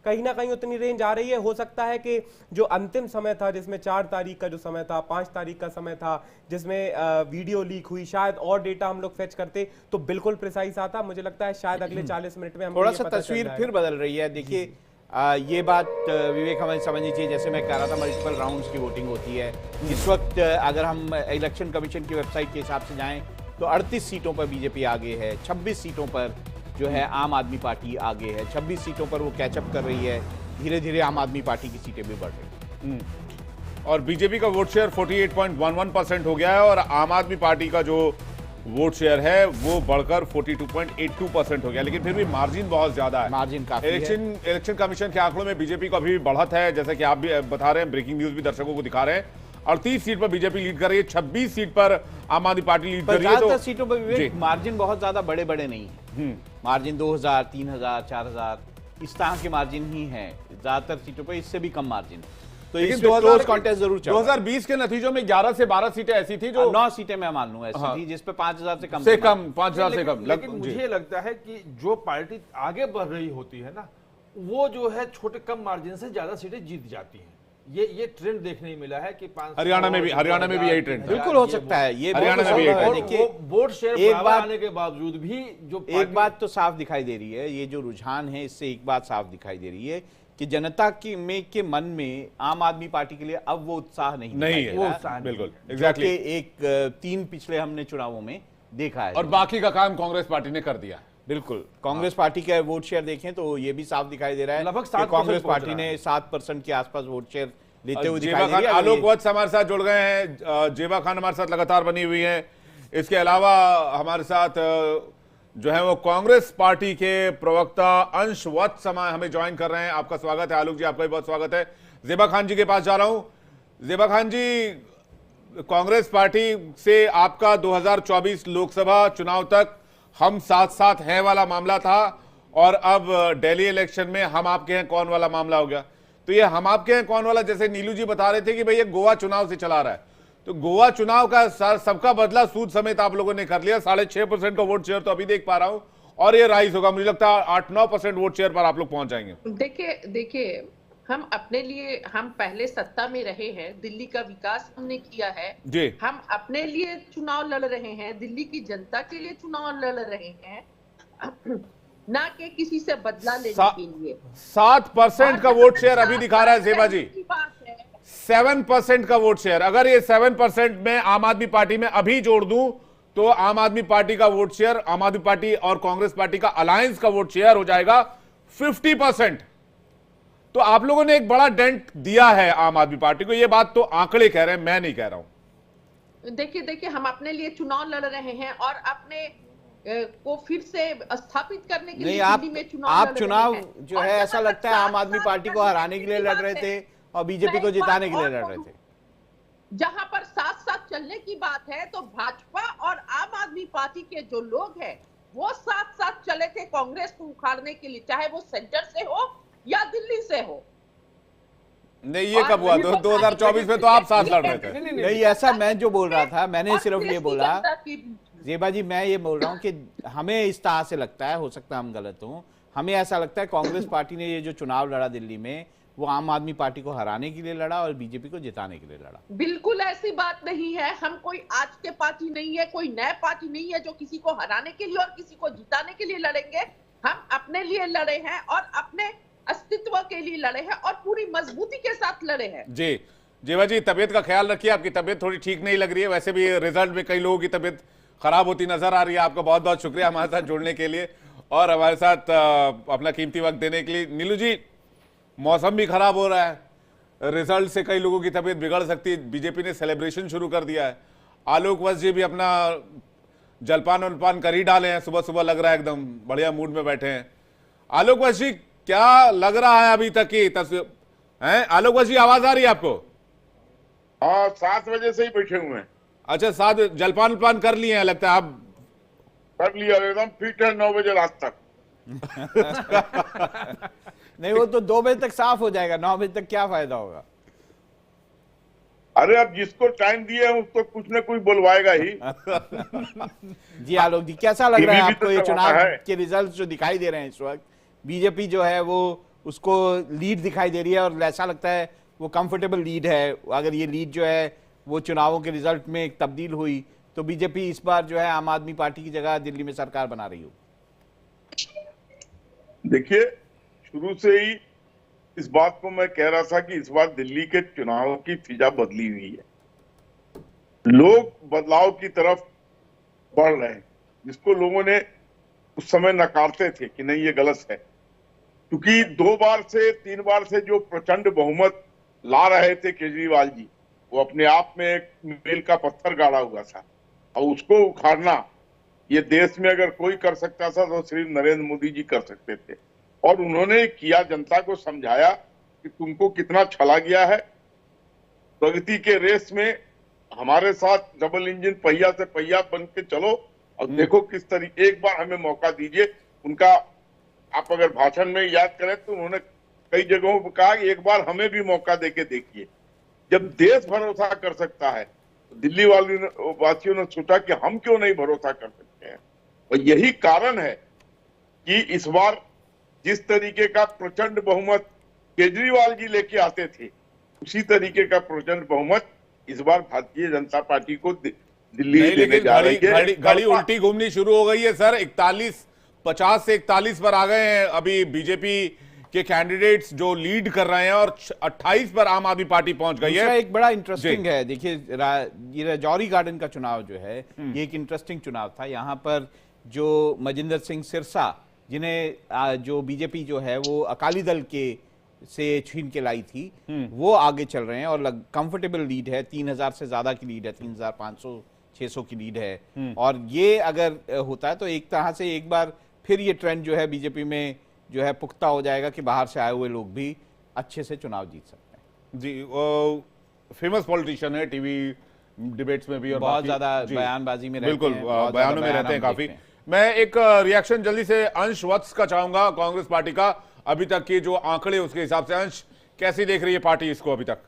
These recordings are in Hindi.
कहीं ना कहीं उतनी रेंज आ रही है। हो सकता है कि जो अंतिम समय था, जिसमें 4 तारीख का जो समय था, 5 तारीख का समय था, जिसमें वीडियो लीक हुई, शायद और डेटा हम लोग फेच करते तो बिल्कुल प्रिसाइज आता। मुझे लगता है शायद अगले 40 मिनट में हम थोड़ा सा तस्वीर फिर बदल रही है। देखिए ये बात विवेक हमें समझनी चाहिए, जैसे मैं कह रहा था मल्टीपल राउंड्स की वोटिंग होती है इस वक्त। अगर हम इलेक्शन कमीशन की वेबसाइट के हिसाब से जाएं तो 38 सीटों पर बीजेपी आगे है, 26 सीटों पर जो है आम आदमी पार्टी आगे है, 26 सीटों पर वो कैचअप कर रही है। धीरे धीरे आम आदमी पार्टी की सीटें भी बढ़ रही हैं और बीजेपी का वोट शेयर 48.11% हो गया है और आम आदमी पार्टी का जो वोट शेयर है वो बढ़कर 42.82% हो गया। लेकिन फिर भी मार्जिन बहुत ज्यादा है, मार्जिन काफी है। इलेक्शन कमीशन के आंकड़ों में बीजेपी को अभी भी बढ़त है, जैसा कि आप भी बता रहे हैं, ब्रेकिंग न्यूज भी दर्शकों को दिखा रहे हैं। 38 सीट पर बीजेपी लीड कर रही है, 26 सीट पर आम आदमी पार्टी लीड कर रही है। ज्यादातर सीटों पर विवेक मार्जिन बहुत ज्यादा बड़े बड़े नहीं है, मार्जिन 2000, 3000, 4000 इस तरह के मार्जिन ही है ज्यादातर सीटों पर, इससे भी कम मार्जिन। तो इसमें क्लोज कॉन्टेस्ट जरूर चल रहा है। 2020 के नतीजों में 11 से 12 सीटें ऐसी थी जो 9 सीटें मैं मान लूंगा ऐसी थी जिसपे 5000 से कम 5000 से कम। लेकिन मुझे लगता है कि जो पार्टी आगे बढ़ रही होती है ना, वो जो है छोटे कम मार्जिन से ज्यादा सीटें जीत जाती हैं। ये ट्रेंड देखने मिला है कि हरियाणा में भी यही ट्रेंड है। बिल्कुल हो सकता है, ये हरियाणा में भी यही ट्रेंड। देखिए वोट शेयर आने के बावजूद भी जो एक बात तो साफ दिखाई दे रही है, ये जो रुझान है इससे एक बात साफ दिखाई दे रही है कि जनता के मन में आम आदमी पार्टी के लिए अब वो उत्साह नहीं है। वो बिल्कुल एग्जैक्टली एक 3 पिछले हमने चुनावों में देखा है और बाकी का काम कांग्रेस पार्टी ने कर दिया। बिल्कुल कांग्रेस पार्टी का वोट शेयर देखें तो ये भी साफ दिखाई दे रहा है लगभग कांग्रेस पार्टी ने 7% के आसपास वोट शेयर लेते हुए दिखाई दे रही है। आलोक वत्स हमारे साथ जुड़ गए हैं, जेबा खान हमारे साथ लगातार बनी हुई है। इसके अलावा हमारे साथ जो है वो कांग्रेस पार्टी के प्रवक्ता अंश वत्स हमें ज्वाइन कर रहे हैं। आपका स्वागत है आलोक जी, आपका भी बहुत स्वागत है। जेबा खान जी के पास जा रहा हूं। जेबा खान जी, कांग्रेस पार्टी से आपका 2024 लोकसभा चुनाव तक हम साथ साथ हैं वाला मामला था और अब दिल्ली इलेक्शन में हम आपके हैं कौन वाला मामला हो गया। तो ये हम आपके हैं कौन वाला, जैसे नीलू जी बता रहे थे कि भाई ये गोवा चुनाव से चला रहा है, तो गोवा चुनाव का सबका बदला सूद समेत आप लोगों ने कर लिया। 6.5% का वोट शेयर तो अभी देख पा रहा हूं और ये राइज होगा, मुझे लगता है 8-9% वोट शेयर पर आप लोग पहुंच जाएंगे। देखिए हम अपने लिए, हम पहले सत्ता में रहे हैं, दिल्ली का विकास हमने किया है जी। हम अपने लिए चुनाव लड़ रहे हैं, दिल्ली की जनता के लिए चुनाव लड़ रहे हैं, ना कि किसी से बदला लेने के लिए। 7% का वोट शेयर अभी दिखा रहा है जेबा जी, 7% का वोट शेयर। अगर ये 7% में आम आदमी पार्टी में अभी जोड़ दूं तो आम आदमी पार्टी का वोट शेयर, आम आदमी पार्टी और कांग्रेस पार्टी का अलायंस का वोट शेयर हो जाएगा 50%। तो आप लोगों ने एक बड़ा डेंट दिया है आम आदमी पार्टी को, ये बात तो आंकड़े कह रहे हैं, मैं नहीं कह रहा हूं। देखिए हम अपने लिए चुनाव लड़ रहे हैं और अपने को फिर से स्थापित करने के लिए दिल्ली में चुनाव जो है ऐसा लगता है आम आदमी पार्टी को हराने के लिए लड़ रहे थे और बीजेपी को जिताने के लिए लड़ रहे थे। जहां पर साथ साथ चलने की बात है तो भाजपा और आम आदमी पार्टी के जो लोग हैं वो साथ साथ चले थे कांग्रेस को उखाड़ने के लिए, चाहे वो सेंटर से हो या दिल्ली से हो। नहीं ये कब हुआ? 2024 में तो आप साथ लड़ रहे थे। नहीं ऐसा मैं जो बोल रहा था, मैंने सिर्फ ये बोला जेबा जी, मैं ये बोल रहा हूं कि हमें इस तरह से लगता है, हो सकता है हम गलत हूं, हमें ऐसा लगता है कांग्रेस पार्टी ने ये जो चुनाव लड़ा दिल्ली में वो आम आदमी पार्टी को हराने के लिए लड़ा और बीजेपी को जिताने के लिए लड़ा। बिल्कुल ऐसी बात नहीं है। हम कोई आज के पार्टी नहीं है, कोई नया पार्टी नहीं है जो किसी को हराने के लिए और किसी को जिताने के लिए लड़ेंगे। हम अपने लिए लड़े हैं और अपने अस्तित्व के लिए लड़े हैं और पूरी मजबूती के साथ लड़े हैं। जी जेबा जी, तबियत का ख्याल रखिए, आपकी तबियत थोड़ी ठीक नहीं लग रही है। वैसे भी रिजल्ट में कई लोगों की तबियत खराब होती नजर आ रही है। आपका बहुत बहुत शुक्रिया हमारे साथ जुड़ने के लिए और हमारे साथ अपना कीमती वक्त देने के लिए। नीलू जी, मौसम भी खराब हो रहा है, रिजल्ट से कई लोगों की तबीयत बिगड़ सकती है, बीजेपी ने सेलिब्रेशन शुरू कर दिया है। आलोक वत्स जी भी अपना जलपान वलपान कर ही डाले हैं, सुबह सुबह लग रहा है एकदम बढ़िया मूड में बैठे हैं। आलोक वत्स जी, क्या लग रहा है अभी तक की तस्वीर है? आलोक वत्स जी, आवाज आ रही है आपको? हाँ, 7 बजे से ही बैठे हुए हैं। अच्छा, 7 जलपान वलपान कर लिए हैं लगता है आप? कर लिया, एकदम फिट है 9 बजे रात तक। नहीं वो तो 2 बजे तक साफ हो जाएगा, 9 बजे तक क्या फायदा होगा? अरे अब जिसको टाइम दिए हैं उसको कुछ न कुछ बुलवाएगा ही। जी आलोक जी, कैसा लग रहा है आपको ये चुनाव के रिजल्ट जो दिखाई दे रहे हैं इस वक्त? बीजेपी जो है वो उसको लीड दिखाई दे रही है और ऐसा लगता है वो कंफर्टेबल लीड है। अगर ये लीड जो है वो चुनावों के रिजल्ट में एक तब्दील हुई तो बीजेपी इस बार जो है आम आदमी पार्टी की जगह दिल्ली में सरकार बना रही हो। देखिए, शुरू से ही इस बात को मैं कह रहा था कि इस बार दिल्ली के चुनाव की फिजा बदली हुई है, लोग बदलाव की तरफ बढ़ रहे हैं, जिसको लोगों ने उस समय नकारते थे कि नहीं ये गलत है, क्योंकि 2 बार से 3 बार से जो प्रचंड बहुमत ला रहे थे केजरीवाल जी, वो अपने आप में एक मील का पत्थर गाड़ा हुआ था और उसको उखाड़ना ये देश में अगर कोई कर सकता था तो सिर्फ नरेंद्र मोदी जी कर सकते थे। और उन्होंने किया, जनता को समझाया कि तुमको कितना छला गया है, प्रगति के रेस में हमारे साथ डबल इंजन पहिया से पहिया बन के चलो और देखो किस तरीके, एक बार हमें मौका दीजिए। उनका आप अगर भाषण में याद करें तो उन्होंने कई जगहों पर कहा कि एक बार हमें भी मौका देके देखिए। जब देश भरोसा कर सकता है तो दिल्ली वासियों ने सोचा कि हम क्यों नहीं भरोसा कर सकते हैं। और यही कारण है कि इस बार जिस तरीके का प्रचंड बहुमत केजरीवाल जी लेके आते थे, उसी तरीके का प्रचंड बहुमत इस बार भारतीय जनता पार्टी को दिल्ली नहीं, देने लेकिन जा रही है। घड़ी उल्टी घूमनी शुरू हो गई है सर। 50 से 41 पर आ गए हैं अभी बीजेपी के कैंडिडेट्स जो लीड कर रहे हैं और 28 पर आम आदमी पार्टी पहुंच गई है। एक बड़ा इंटरेस्टिंग है, देखिए ये राजौरी गार्डन का चुनाव जो है ये एक इंटरेस्टिंग चुनाव था। यहाँ पर जो मजिंदर सिंह सिरसा, जिन्हें जो बीजेपी जो है वो अकाली दल के से छीन के लाई थी, वो आगे चल रहे हैं और कंफर्टेबल लीड है, 3000 से ज्यादा की लीड है, 3500-600 की लीड है। और ये अगर होता है तो एक तरह से एक बार फिर ये ट्रेंड जो है बीजेपी में जो है पुख्ता हो जाएगा कि बाहर से आए हुए लोग भी अच्छे से चुनाव जीत सकते हैं। जी, फेमस पॉलिटिशियन है, टीवी डिबेट्स में भी और बहुत ज्यादा बयानबाजी में रहते बिल्कुल हैं, बयानों में रहते हैं काफी। मैं एक रिएक्शन जल्दी से अंश वत्स का चाहूंगा, कांग्रेस पार्टी का अभी तक के जो आंकड़े उसके हिसाब से। अंश, कैसी देख रही है पार्टी इसको अभी तक?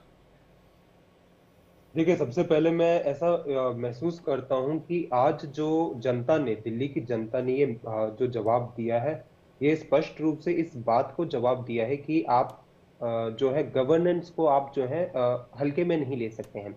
देखिए, सबसे पहले मैं ऐसा महसूस करता हूं कि आज जो जनता ने, दिल्ली की जनता ने ये जो जवाब दिया है, ये स्पष्ट रूप से इस बात को जवाब दिया है कि आप जो है गवर्नेंस को आप जो है हल्के में नहीं ले सकते हैं।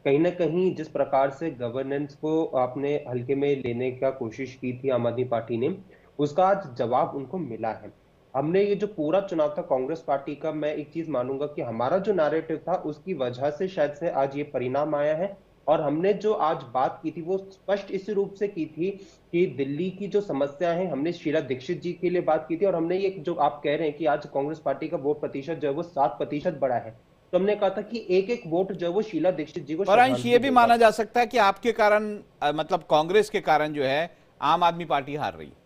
कहीं ना कहीं जिस प्रकार से गवर्नेंस को आपने हल्के में लेने का कोशिश की थी आम आदमी पार्टी ने, उसका आज जवाब उनको मिला है। हमने ये जो पूरा चुनाव था कांग्रेस पार्टी का, मैं एक चीज मानूंगा कि हमारा जो नैरेटिव था उसकी वजह से शायद से आज ये परिणाम आया है। और हमने जो आज बात की थी वो स्पष्ट इस रूप से की थी कि दिल्ली की जो समस्या है, हमने शीला दीक्षित जी के लिए बात की थी। और हमने ये जो आप कह रहे हैं कि आज कांग्रेस पार्टी का वोट प्रतिशत जो है वो 7% बढ़ा है, तो हमने कहा था कि एक एक वोट जो है वो शीला दीक्षित जी को। और अंश ये भी माना जा सकता है कि आपके कारण, मतलब कांग्रेस के कारण जो है आम आदमी पार्टी हार रही है।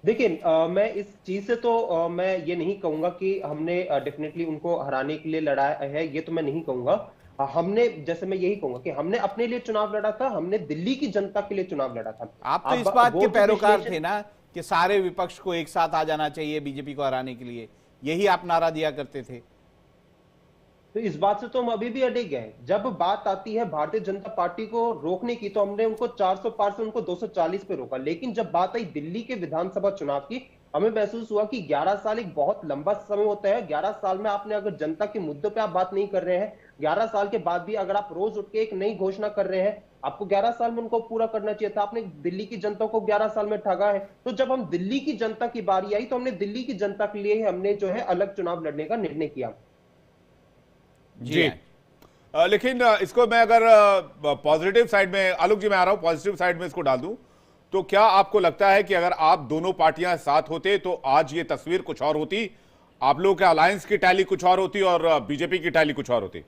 देखिए, मैं इस चीज से तो मैं ये नहीं कहूंगा कि हमने डेफिनेटली उनको हराने के लिए लड़ा है, ये तो मैं नहीं कहूंगा। हमने, जैसे मैं यही कहूंगा कि हमने अपने लिए चुनाव लड़ा था, हमने दिल्ली की जनता के लिए चुनाव लड़ा था। आप तो इस बात के पैरोकार थे ना कि सारे विपक्ष को एक साथ आ जाना चाहिए बीजेपी को हराने के लिए, यही आप नारा दिया करते थे। तो इस बात से तो हम अभी भी अड़े गए। जब बात आती है भारतीय जनता पार्टी को रोकने की, तो हमने उनको 400 पार से उनको 240 पे रोका। लेकिन जब बात आई दिल्ली के विधानसभा चुनाव की, हमें महसूस हुआ कि 11 साल एक बहुत लंबा समय होता है। 11 साल में आपने अगर जनता के मुद्दों पे आप बात नहीं कर रहे हैं, 11 साल के बाद भी अगर आप रोज उठ के एक नई घोषणा कर रहे हैं, आपको 11 साल में उनको पूरा करना चाहिए था। आपने दिल्ली की जनता को 11 साल में ठगा है। तो जब हम दिल्ली की जनता की बारी आई, तो हमने दिल्ली की जनता के लिए हमने जो है अलग चुनाव लड़ने का निर्णय किया। जी, लेकिन इसको मैं अगर पॉजिटिव साइड में, आलोक जी मैं आ रहा हूं, पॉजिटिव साइड में इसको डाल दूं, तो क्या आपको लगता है कि अगर आप दोनों पार्टियां साथ होते तो आज ये तस्वीर कुछ और होती, आप लोगों के अलायंस की टैली कुछ और होती और बीजेपी की टैली कुछ और होती?